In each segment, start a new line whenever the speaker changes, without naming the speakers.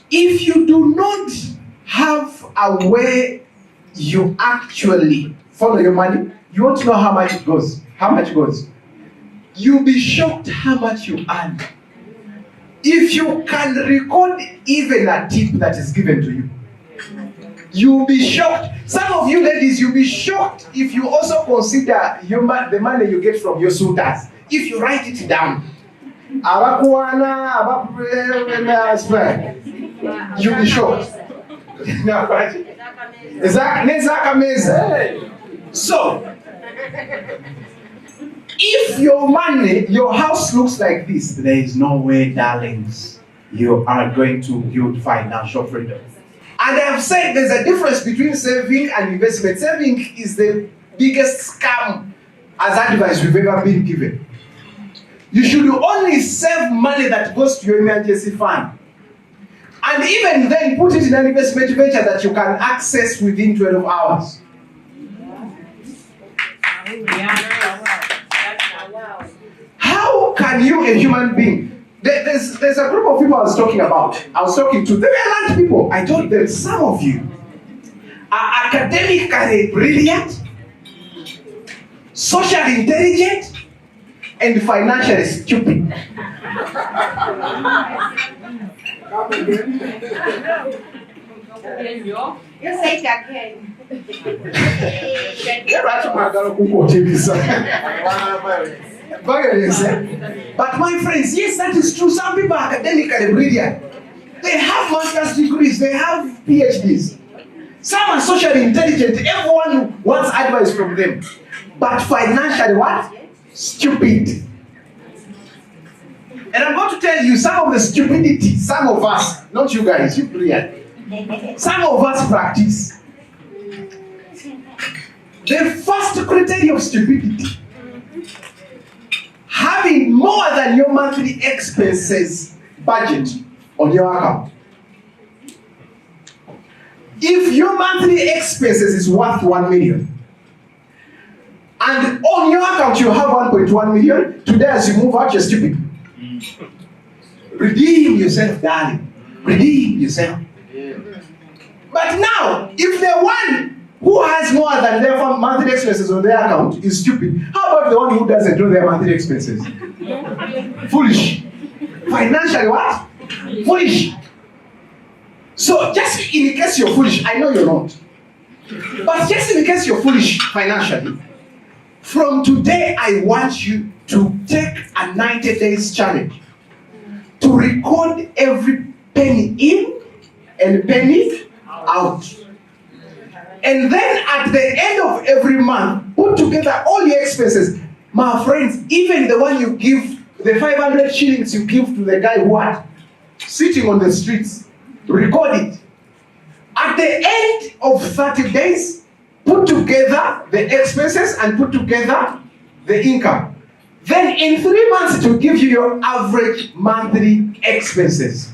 If you do not have a way you actually follow your money, you want to know how much it goes. How much goes? You'll be shocked how much you earn. If you can record even a tip that is given to you, you'll be shocked. Some of you ladies, you'll be shocked if you also consider the money you get from your suitors. If you write it down. You'll be shocked. So, if your money, your house looks like this, there is no way, darlings, you are going to build financial freedom. And I have said there's a difference between saving and investment. Saving is the biggest scam as advice we've ever been given. You should only save money that goes to your emergency fund. And even then, put it in an investment venture that you can access within 12 hours. How can you, a human being, there's a group of people I was talking about. I was talking to, they were large people. I told them, some of you are academically brilliant, socially intelligent, and financially stupid.
You say it again.
But my friends, yes, that is true. Some people are academically brilliant. They have master's degrees, they have PhDs. Some are socially intelligent. Everyone wants advice from them. But financially what? Stupid. And I'm going to tell you some of the stupidity, some of us, not you guys, you brilliant. Some of us practice. The first criteria of stupidity, having more than your monthly expenses budget on your account. If your monthly expenses is worth 1 million, and on your account you have 1.1 million, today as you move out, you're stupid. Redeem yourself, darling. Redeem yourself. But now, if the one who has more than their monthly expenses on their account is stupid, how about the one who doesn't do their monthly expenses? Foolish. Financially what? Foolish. So just in case you're foolish, I know you're not. But just in case you're foolish financially, from today I want you to take a 90 days challenge to record every penny in and penny out. And then at the end of every month, put together all your expenses. My friends, even the one you give, the 500 shillings you give to the guy who had sitting on the streets, record it. At the end of 30 days, put together the expenses and put together the income. Then in 3 months, it will give you your average monthly expenses.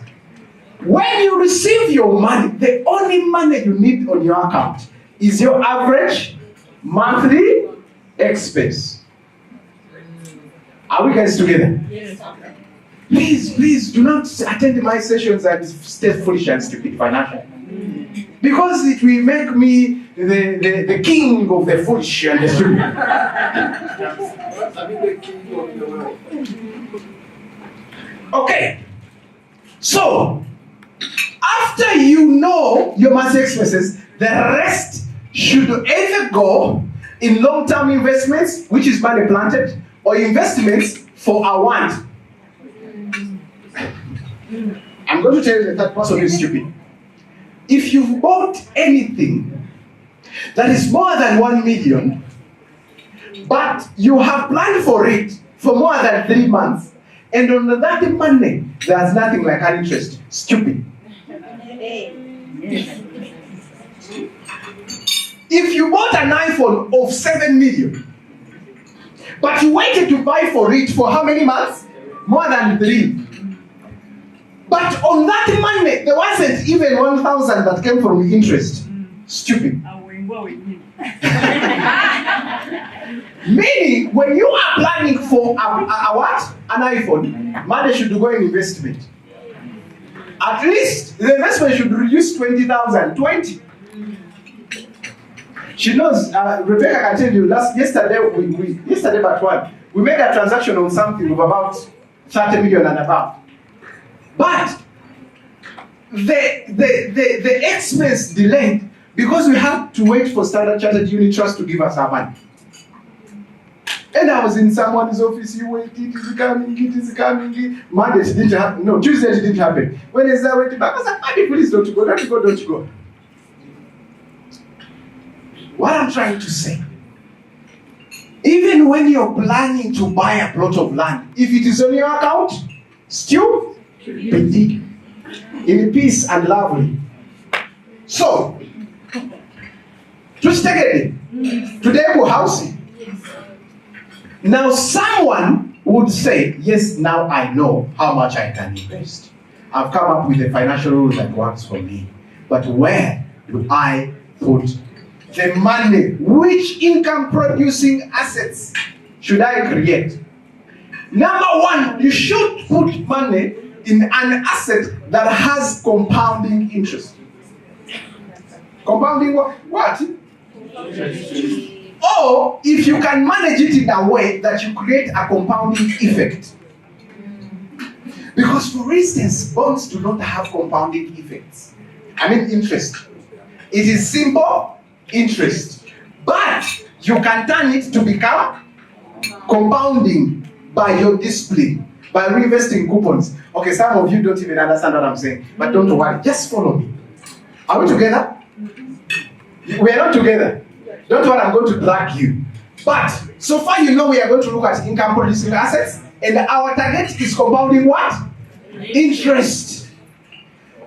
When you receive your money, the only money you need on your account is your average monthly expense. Are we guys together?
Yes.
Please do not attend my sessions and stay foolish and stupid financially. Because it will make me the king of the foolish and the stupid. Okay. So, after you know your monthly expenses, the rest should either go in long-term investments, which is money planted, or investments for a want. I'm going to tell you that that person is stupid. If you've bought anything that is more than 1 million, but you have planned for it for more than 3 months, and on that money, there's nothing like an interest. Stupid. If you bought an iPhone of 7 million, but you waited to buy for it for how many months? More than 3. But on that money, there wasn't even 1,000 that came from interest. Stupid. Meaning, when you are planning for a what? An iPhone, money should go in investment. At least the investment should reduce 20,000, 20. She knows, Rebecca can tell you, yesterday but one, we made a transaction on something of about 30 million and above. But the expense delayed because we had to wait for Standard Chartered Unit Trust to give us our money. And I was in someone's office, you wait, it is coming. Monday it didn't happen. No, Tuesday it didn't happen. Wednesday I went back. I said, Monday, please don't go. What I'm trying to say, even when you're planning to buy a plot of land, if it is on your account, still be in peace and lovely. So, today we're housing. Now someone would say, yes, now I know how much I can invest. I've come up with a financial rule that works for me. But where do I put the money? Which income producing assets should I create? Number one, you should put money in an asset that has compounding interest. Compounding what? Or if you can manage it in a way that you create a compounding effect. Because for instance, bonds do not have compounding effects. I mean interest. It is simple interest. But you can turn it to become compounding by your discipline, by reinvesting coupons. Okay, some of you don't even understand what I'm saying, but don't worry, just follow me. Are we together? We are not together. Don't worry, I'm going to drag you. But so far you know we are going to look at income producing assets, and our target is compounding what? Interest.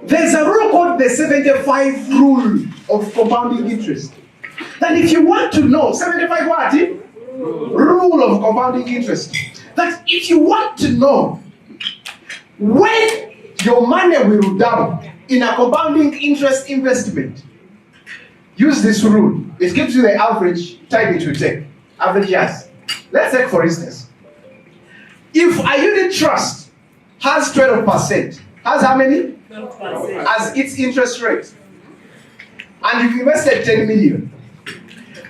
There's a rule called the 75 rule of compounding interest. That if you want to know, 75 what? Rule of compounding interest. That if you want to know when your money will double in a compounding interest investment, use this rule. It gives you the average time it will take. Average years. Let's take for instance. If a unit trust has 12%, has how many? 12%. As its interest rate. And you've invested 10 million.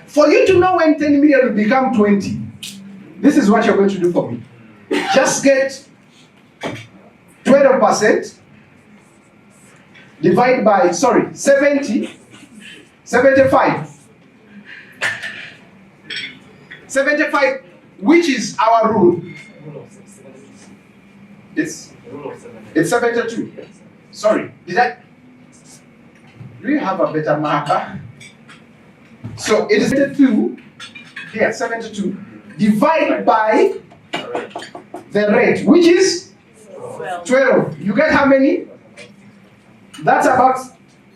For you to know when 10 million will become 20, this is what you're going to do for me. Just get 12% divide by, 75, which is our rule. It's 72. Sorry, do you have a better marker? So it is 72, here, 72, divided by the rate, which is 12. You get how many? That's about,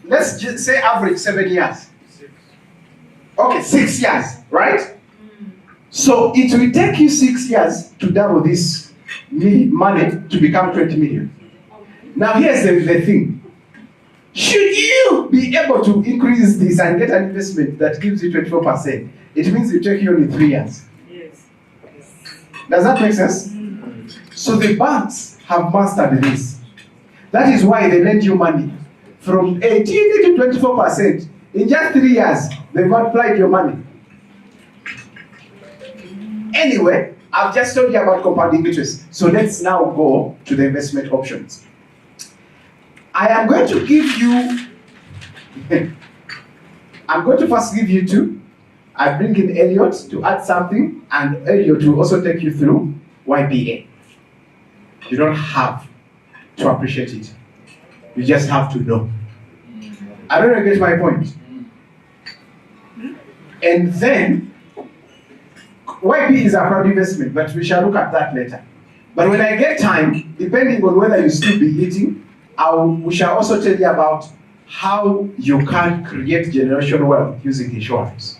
let's just say average 7 years. Okay, 6 years, right? So it will take you 6 years to double this money to become 20 million. Now here's the thing. Should you be able to increase this and get an investment that gives you 24%, it means it will take you only 3 years.
Yes.
Does that make sense? So the banks have mastered this. That is why they lend you money from 18 to 24%. In just 3 years, they've multiplied your money. Anyway, I've just told you about compounding interest. So let's now go to the investment options. I am going to give you, I'm going to first give you two. I bring in Elliot to add something, and Elliot will also take you through YPA. You don't have to appreciate it. You just have to know. I don't know if you get my point. And then, YP is a proud investment, but we shall look at that later. But when I get time, depending on whether you still be eating, we shall also tell you about how you can create generational wealth using insurance.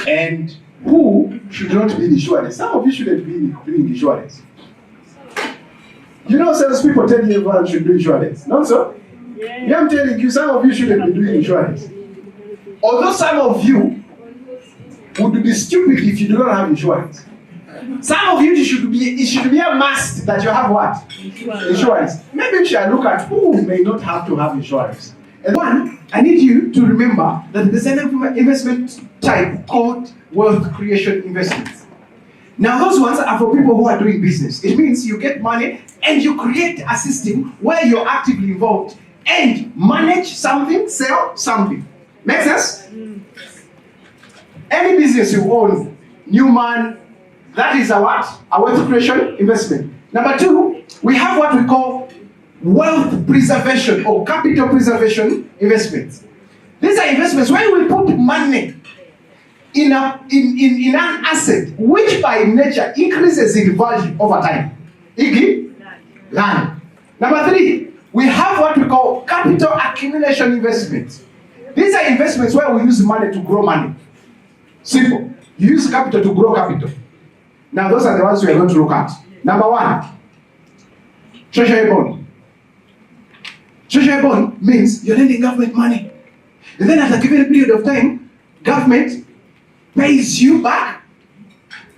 And who should not be in insurance? Some of you shouldn't be doing insurance. You know, salespeople tell you everyone should do insurance. Not so? Yeah, I'm telling you, some of you shouldn't be doing insurance. Although some of you would be stupid if you do not have insurance. Some of you, it should be a must that you have what? Insurance. Maybe you should look at who may not have to have insurance. And one, I need you to remember that there's an investment type called wealth creation investments. Now, those ones are for people who are doing business. It means you get money and you create a system where you're actively involved and manage something, sell something. Make sense? Any business you own, Newman, that is a what? A wealth creation investment. Number two, we have what we call wealth preservation or capital preservation investments. These are investments where we put money in an asset which by nature increases in value over time. Land. Number three, we have what we call capital accumulation investments. These are investments where we use money to grow money. Simple. You use capital to grow capital. Now those are the ones we are going to look at. Number one, treasury bond. Treasury bond means you're lending government money. And then at a given period of time, government pays you back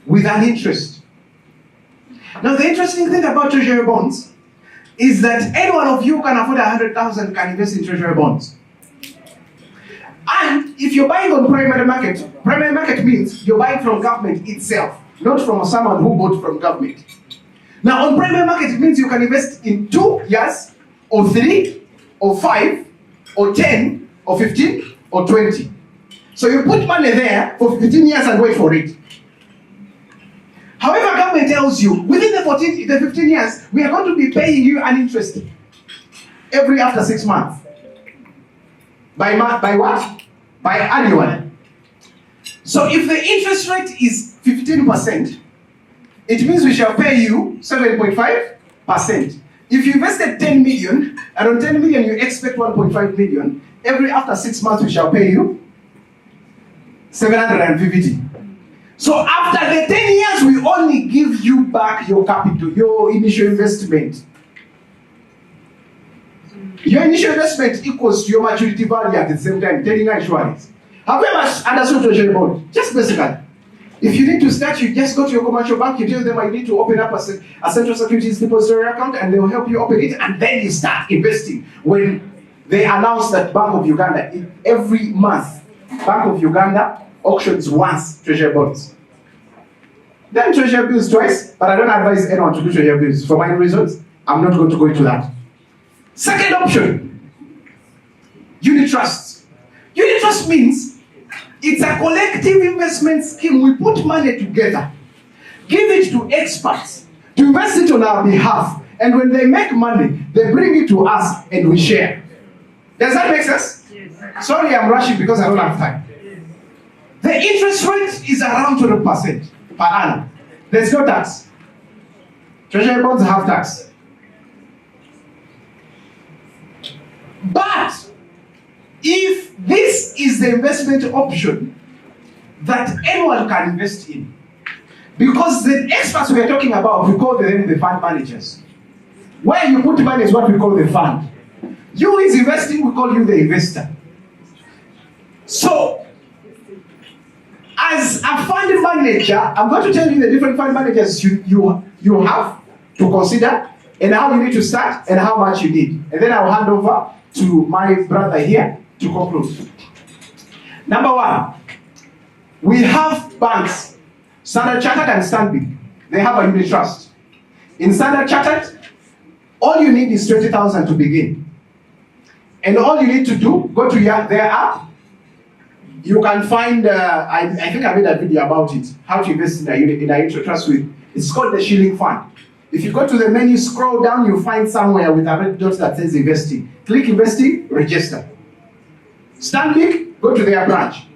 with an interest. Now the interesting thing about treasury bonds is that any one of you can afford 100,000 can invest in treasury bonds. And if you're buying on primary market means you're buying from government itself, not from someone who bought from government. Now on primary market it means you can invest in 2 years, or 3, or 5, or 10, or 15, or 20. So you put money there for 15 years and wait for it. However, government tells you, within the 15 years, we are going to be paying you an interest every after 6 months. By what? By annual. So if the interest rate is 15%, it means we shall pay you 7.5%. If you invested 10 million, and on 10 million you expect 1.5 million, every after 6 months we shall pay you 750. So after the 10 years, we only give you back your capital, your initial investment. Your initial investment equals to your maturity value at the same time, telling insurance. Have you ever understood treasury bond? Just basically. If you need to start, you just go to your commercial bank, you tell them I need to open up a central securities depository account, and they will help you open it, and then you start investing. When they announce that Bank of Uganda, every month, Bank of Uganda auctions once treasury bonds. Then treasury bills twice, but I don't advise anyone to do treasury bills for my reasons. I'm not going to go into that. Second option, unit trusts. Unit trust means it's a collective investment scheme. We put money together, give it to experts to invest it on our behalf, and when they make money, they bring it to us and we share. Does that make sense? Yes. Sorry, I'm rushing because I don't have time. The interest rate is around 12% per annum. There's no tax. Treasury bonds have tax. But if this is the investment option that anyone can invest in, because the experts we are talking about, we call them the fund managers. Where you put money is what we call the fund. You who is investing, we call you the investor. So, as a fund manager, I'm going to tell you the different fund managers you have to consider, and how you need to start, and how much you need. And then I'll hand over to my brother here to conclude. Number one, we have banks, Standard Chartered and Stanbic. They have a unit trust. In Standard Chartered, all you need is 20,000 to begin. And all you need to do, go to their app. You can find, I think I made a video about it, how to invest in a unit trust with. It's called the Shilling Fund. If you go to the menu, scroll down, you'll find somewhere with a red dot that says investing. Click investing, register. Stanbic, go to their branch.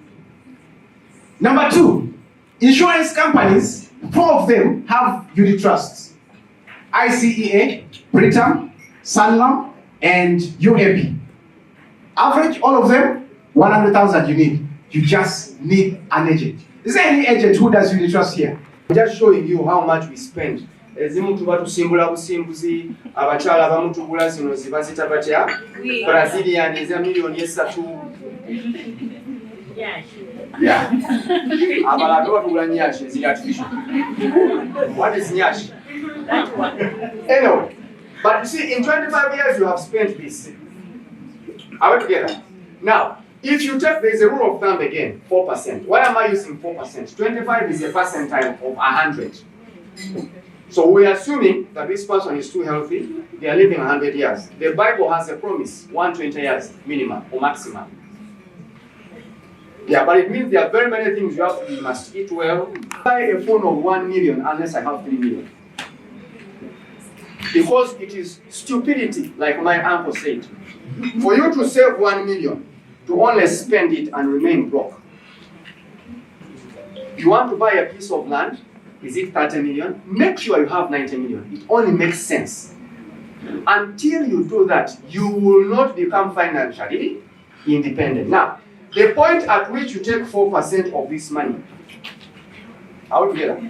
Number two, insurance companies, 4 of them have unit trusts. ICEA, Britam, Sanlam, and UAP. Average, all of them, 100,000 you need. You just need an agent. Is there any agent who does unit trust here?
I'm just showing you how much we spend. Ezimu tuba tusimbula busimbuzi, abakyala abamu tugula zino zibazita batya? Brazilian eza milioni 3. Yeah. Abalado batugula nyashi is artificial. What is nyashi? Anyway, but you see, in 25 years you have spent this. Are we together? Now, if you take, there is a rule of thumb again, 4%. Why am I using 4%? 25 is a percentile of 100. So we are assuming that this person is too healthy, they are living 100 years. The Bible has a promise, 120 years minimum or maximum. Yeah, but it means there are very many things you have to do. You must eat well. Buy a phone of 1 million unless I have 3 million. Because it is stupidity, like my uncle said. For you to save 1 million, to only spend it and remain broke. You want to buy a piece of land, is it 30 million? Make sure you have 90 million. It only makes sense. Until you do that, you will not become financially independent. Now, the point at which you take 4% of this money, out together,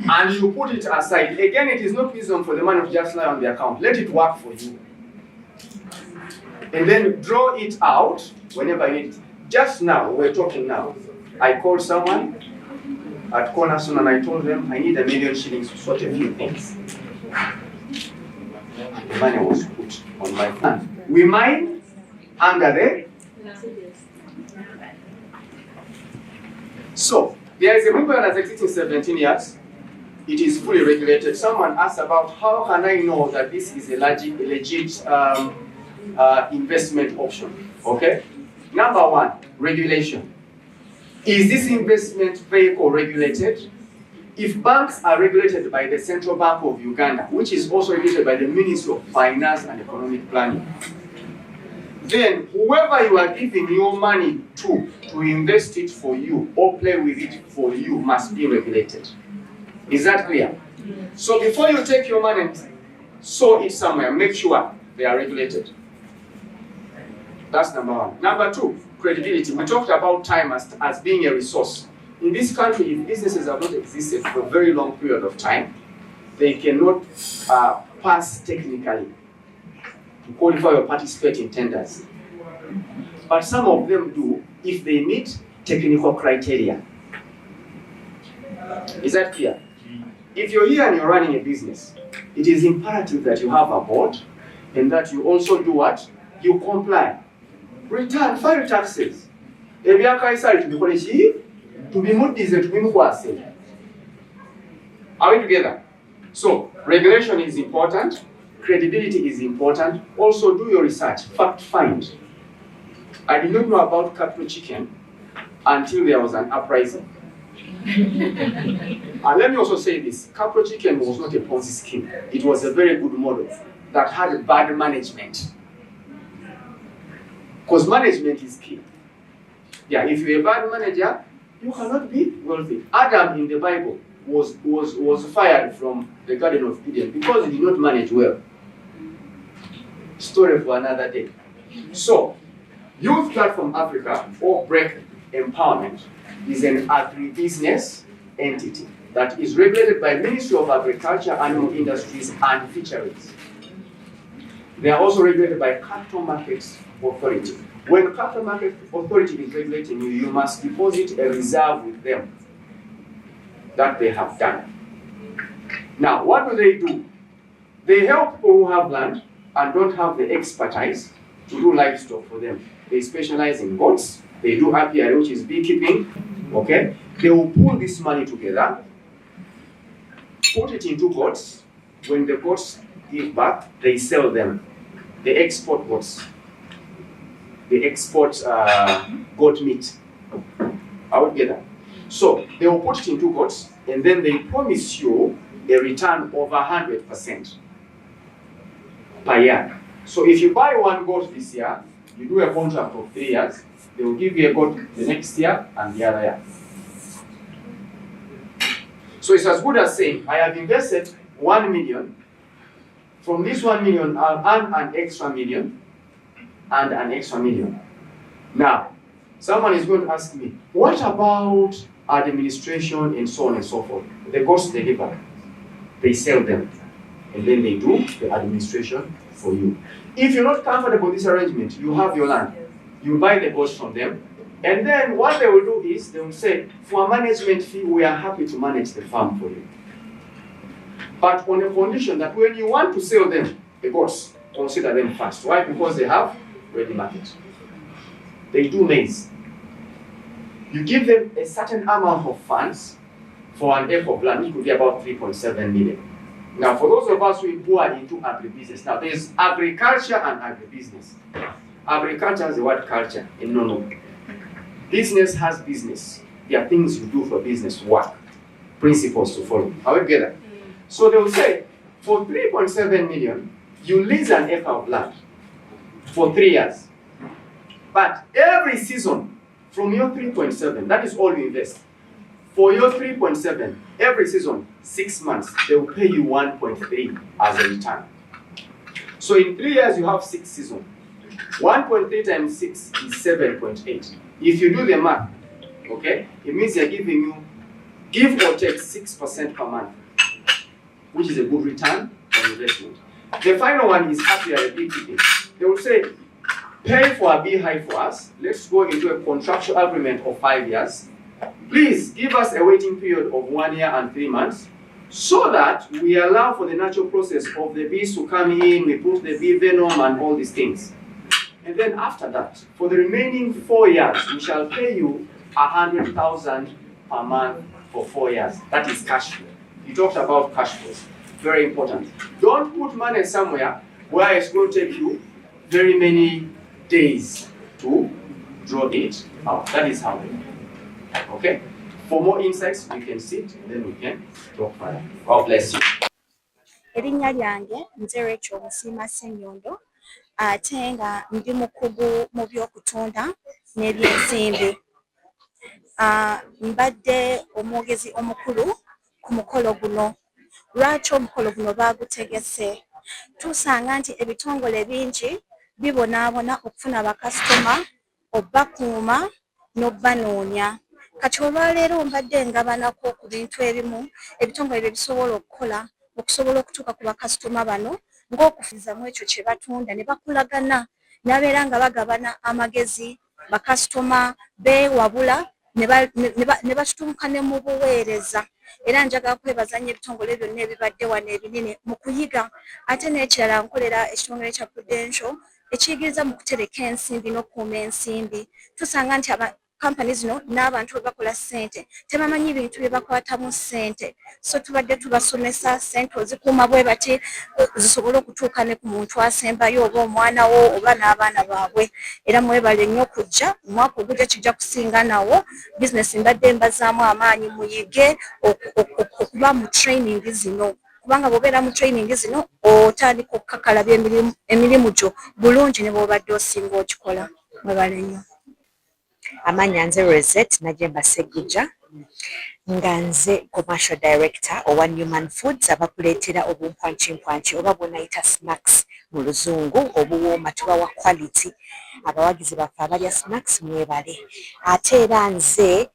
and you put it aside, again, it is not wisdom for the money to just lie on the account. Let it work for you. And then draw it out whenever you need it. Just now, we're talking now, I called someone at Cornerstone and I told them I need 1 million shillings to sort a few things. The money was put on my plan. We mine under the. So, there is a movement that has existed 17 years. It is fully regulated. Someone asked about how can I know that this is a legit investment option. Okay? Number one, regulation. Is this investment vehicle regulated? If banks are regulated by the Central Bank of Uganda, which is also regulated by the Ministry of Finance and Economic Planning, then whoever you are giving your money to invest it for you or play with it for you must be regulated. Is that clear? So before you take your money and sow it somewhere, make sure they are regulated. That's number one. Number two, credibility. We talked about time as being a resource. In this country, if businesses have not existed for a very long period of time, they cannot pass technically to qualify or participate in tenders. But some of them do if they meet technical criteria. Is that clear? If you're here and you're running a business, it is imperative that you have a board and that you also do what? You comply. Return, file taxes. Are we together? So, regulation is important, credibility is important. Also, do your research, fact find. I did not know about capital chicken until there was an uprising. And let me also say this, capital chicken was not a Ponzi scheme. It was a very good model that had bad management. Because management is key. Yeah, if you're a bad manager, you cannot be wealthy. Adam in the Bible was fired from the Garden of Eden because he did not manage well. Story for another day. So, Youth Platform Africa, or Break Empowerment, is an agribusiness entity that is regulated by Ministry of Agriculture, Animal Industries, and Fisheries. They are also regulated by Capital Markets Authority. When Capital Market Authority is regulating you, you must deposit a reserve with them that they have done. Now, what do? They help people who have land and don't have the expertise to do livestock for them. They specialize in goats. They do apiary, which is beekeeping. Okay? They will pull this money together, put it into goats. When the goats give birth, they sell them. They export goats. They export goat meat. Are we together? So they will put it into goats, and then they promise you a return of 100% per year. So if you buy one goat this year, you do a contract of 3 years, they will give you a goat the next year and the other year. So it's as good as saying, I have invested 1 million. From this 1 million, I'll earn an extra million and an extra million. Now, someone is going to ask me, what about administration and so on and so forth? The goats they deliver, they sell them, and then they do the administration for you. If you're not comfortable with this arrangement, you have your land. You buy the goats from them, And then what they will do is they will say, for a management fee, we are happy to manage the farm for you. But on a condition that when you want to sell them, of course, consider them first. Why? Because they have ready market. They do maize. You give them a certain amount of funds for an acre of land, it could be about 3.7 million. Now, for those of us who are into agribusiness, now there's agriculture and agribusiness. Agriculture has the word culture in no. Business has business. There are things you do for business work, principles to follow. Are we together? So they will say, for 3.7 million, you lease an acre of land for 3 years. But every season, from your 3.7, that is all you invest. For your 3.7, every season, 6 months, they will pay you 1.3 as a return. So in 3 years, you have 6 seasons. 1.3 times 6 is 7.8. If you do the math, okay, it means they're giving you, give or take 6% per month, which is a good return on investment. The final one is actually a BTP. They will say, pay for a beehive for us. Let's go into a contractual agreement of 5 years. Please give us a waiting period of 1 year and 3 months so that we allow for the natural process of the bees to come in, we put the bee venom and all these things. And then after that, for the remaining 4 years, we shall pay you 100,000 per month for 4 years. That is cash flow. You talked about cash flows. Very important. Don't put money somewhere where it's going to take you very many days to draw it out. That is how we. Okay? For more insights, we can sit and then we can talk further. God bless you.
Erinnya lyange nze Rachel Musiima Ssenyondo ate nga ndi mukugu mu by'okutunda n'ebyensimbi. Mbadde omwogezi omukulu ku mukolo guno. Lwaki omukolo guno baagutegese? Tusanga nti ebitongole bingi bibonaabona okufuna bakasitoma, obbakuuma n'obbanoonya. Kati olwaleero mbadde ngabanako ku bintu ebimu ebitongole bye bisobola okukola okusobola okutuuka ku bakasitoma bano ng'okufizamu ekyo kye batunda ne bakulagana n'abeera nga bagabana amagezi bakasitoma beewabula ne batutuuka ne mu buweereza. Era njagala kwebaza nnyo ebitongole byonna ebibadde wano ebinene mu kuyiga. Ate n'ekirala nkolera ekitongole kya Prudential ekiyigiriza mu kutereka ensimbi n'okukuuma ensimbi. Tusanga nti kampani zino n'abantu bwe bakola ssente tebamanyi bintu bye bakwatamu ssente. So tubadde tubasomesa ssente ozikuuma bwe bati zisobole okutuuka ne ku muntu asembayo oba omwana wo oba n'abaana baabwe. Era mwebale nnyo okujja omwaka ogujja kijja kusinga nawo. Bizinesi mbadde mbazaamu amaanyi muyige okuba mu training zino. Kubanga bw'obeera mu training zino otandika okukakalabya emirimu gyo bulungi ne bw'obadde osinga okikola. Mwebale nnyo.
Amanya nze Rosette Najemba Segija nga nze commercial director owa Newman Foods abakuleetera obumpwankyimpwankyi oba bw'onayita snacks mu luzungu obuwooma tubawa quality abawagizi baffe abalya snacks mwebale. Ate era nze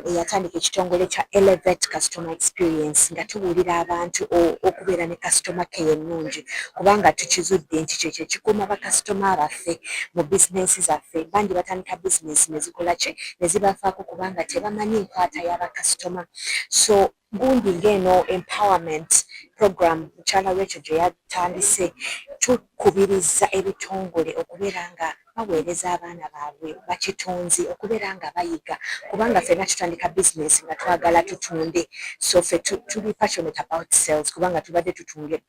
eyatandika ekitongole kya Elevate Customer Experience nga tubuulira abantu okubeera ne customer care ennungi kubanga tukizudde nti kyekyo ekikuuma bakasitoma baffe mu bizinensi zaffe. Bangi batandika bizinensi ne zikola ki ne zibafaako kubanga tebamanyi nkwata y'abakasitoma. So gundi ng'eno empowerment program mukyala Rachel gye yatandise tukubiriza ebitongole okubeera nga baweereza abaana baabwe bakitunzi okubeera nga bayiga kubanga ffenna tutandika bizinesi nga twagala tutunde. So ffe tuli passionate about sales kubanga tubadde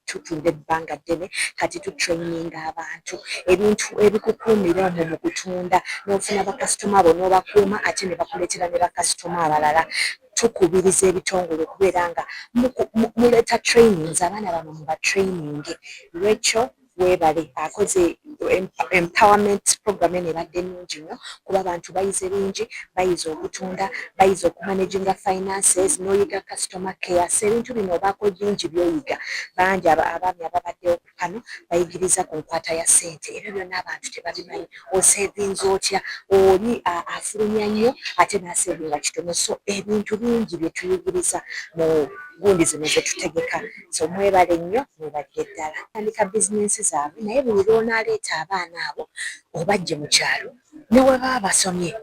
tutunde ebbanga ddene kati tutraininga abantu ebintu ebikukuumira omwo mu kutunda n'ofuna bakasitoma abo n'obakuuma ate ne bakuleetera ne bakasitoma abalala. Tukubiriza ebitongole okubeera nga muleeta trainings abaana bano mu batraining. Rachel weebale akoze empowerment program eno ebadde nnungi nnyo kuba abantu bayize bingi, bayize okutunda, bayize okumanaginga finances n'oyiga customer care. So ebintu bino obaako bingi by'oyiga. Bangi abaami ababaddewo kano bayigiriza ku nkwata ya ssente. Ebyo byonna abantu tebabimanyi. Osevinza otya, oli afulumya nnyo ate n'asevinga kitono. So ebintu bingi bye tuyigiriza mu gundi zino ze tutegeka. So mwebale nnyo mwebadde ddala. Tandika bizinensi zaabwe naye buli lw'onaaleeta abaana abo obajje mu kyalo ne weba basomye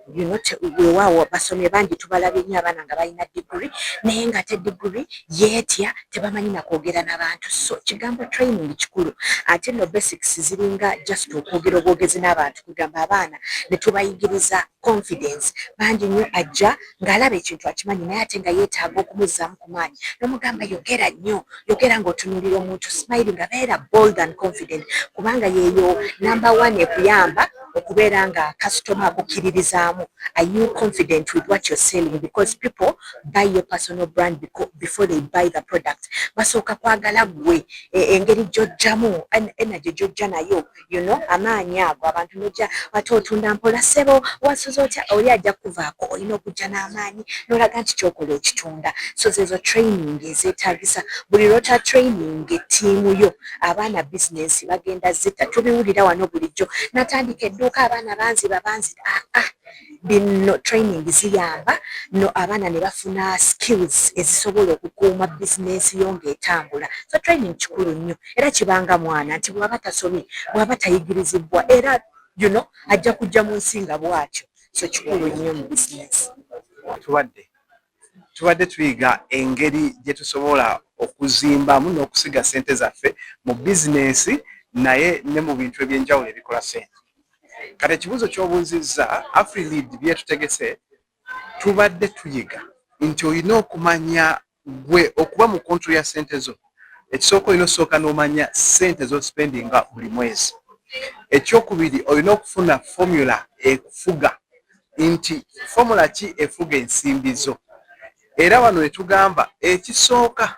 weewaawo basomye bangi tubalabye nnyo abaana nga balina degree naye nga te degree yeetya tebamanyi nakwogera n'abantu so kigambo training kikulu ate no basics ziringa just okwogera obwogezi n'abantu kugamba abaana ne tubayigiriza confidence bangi nnyo ajja ng'alaba ekintu akimanyi naye ate nga yeetaaga okumuzzaamu ku maanyi n'omugamba yogera nnyo yogera ng'otunuulira omuntu smile nga beera bold and confident kubanga yeeyo number one ekuyamba okubeera nga customer akukkiririzaamu. Are you confident with what you're selling? Because people buy your personal brand before they buy the product. Basooka kwagala gwe engeri gy'ojjamu energy gy'ojja nayo amaanyi ago abantu n'ojja ate otunda mpola ssebo wasuza otya oli ajja kuvaako olina okujja n'amaanyi n'olaga nti kyokola okitunda. So zezo training ezeetaagisa buli lwota training ettiimu yo abaana business bagenda zita tubiwulira wano bulijjo natandika edduuka abaana banziba bino training ziyamba no abaana ne bafuna skills ezisobola okukuuma business yo ng'etambula. So training kikulu nnyo era kibanga mwana nti bw'aba tasomye bw'aba tayigirizibwa era ajja kujja mu nsi nga bw'atyo. So kikulu nnyo mu business.
Tubadde tuyiga engeri gye tusobola okuzimbamu n'okusiga ssente zaffe mu bizinesi naye ne mu bintu ebyenjawulo ebikola ssente. Kati ekibuuzo ky'obuuzizza AfriLead byetutegese tubadde tuyiga nti olina okumanya gwe okuba mu kontrol ya ssente zo. Ekisooka olina osooka n'omanya ssente z'ospendinga buli mwezi. Ekyokubiri olina okufuna formula ekufuga nti formula ki efuga ensimbi zo. Era wano ne tugamba ekisooka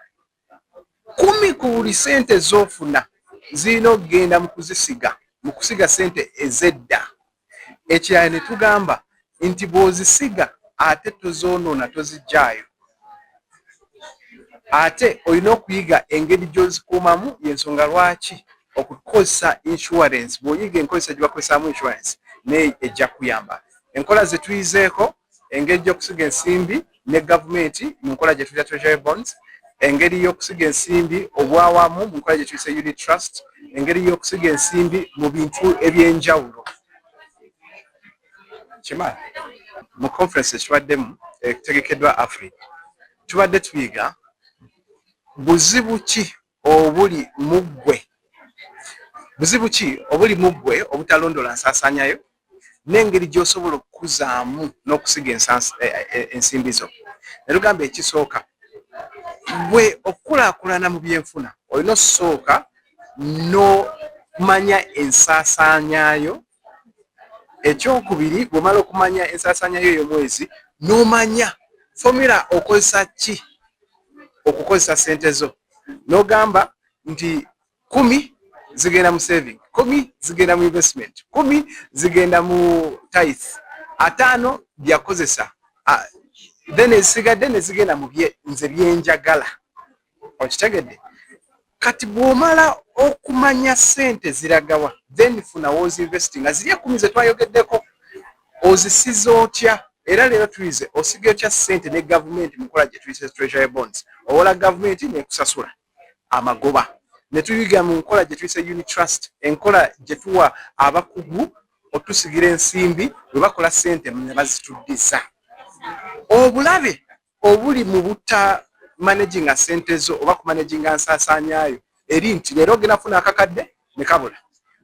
10 ku buli ssente z'ofuna zirina okugenda mu kusiga ssente ez'edda. Ekirala ne tugamba nti bw'ozisiga ate tozoonoona toziggyaayo. Ate olina okuyiga engeri gy'ozikuumamu y'ensonga lwaki okukozesa insurance. Bw'oyiga enkozesa gye bakozesaamu insurance naye ejja kuyamba. Enkola ze tuyizeeko engeri gy'okusiga ensimbi ne gavumenti mu nkola gye tuyita treasury bonds, engeri y'okusiga ensimbi obwawamu mu nkola gye tuyise unit trust, engeri y'okusiga ensimbi mu bintu ebyenjawulo. Kimala mu conference tubaddemu etegekeddwa Africa tubadde tuyiga buzibu ki obuli mu ggwe obutalondola nsaasaanyayo n'engeri gy'osobola okukuzaamu n'okusiga ensimbi zo. Ne tugamba ekisooka gwe okukulaakulana mu byenfuna olina okusooka n'omanya ensaasaanyayo. Ekyokubiri bw'omala okumanya ensaasaanyayo ey'omwezi n'omanya formula okozesa ki okukozesa ssente zo. N'ogamba nti 10 zigenda mu saving, 10 zigenda mu investment, 10 zigenda mu tithe, 5 byakozesa then ezisigadde ne zigenda mu nze byenjagala. Okitegedde? Kati bw'omala okumanya ssente ziragawa then funa woozinvesti nga ziri 10 ze twayogeddeko ozisiza otya. Era leero tuyize osiga otya ssente ne gavumenti mu nkola gye tuyise treasury bonds. Owola gavumenti nekusasula amagoba. Ne tuyiga mu nkola gye tuyise unit trust, enkola gye tuwa abakugu otusigira ensimbi bwe bakola ssente ne bazituddiza. Obulabe obuli mu buta managinga ssente zo oba kumanaginga nsaasaanyaayo eri nti leero ogenda funa akakadde ne kabula.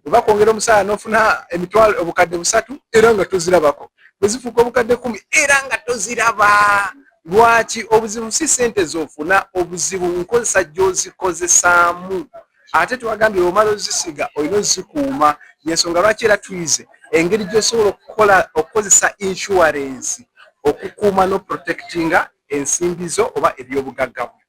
Bwe bakwongera omusaala n'ofuna emitwalo obukadde 3 era nga tozirabako. Bwe zifuuka obukadde 10 era nga toziraba. Lwaki? Obuzibu si ssente z'ofuna, obuzibu nkozesa gy'ozikozesaamu. Ate twagambye omala ozisiga olina ozikuuma. Y'ensonga lwaki era tuyize engeri gy'osobola okukozesa insurance okukuuma no protectinga ensimbi zo oba ebyobugagga bwo.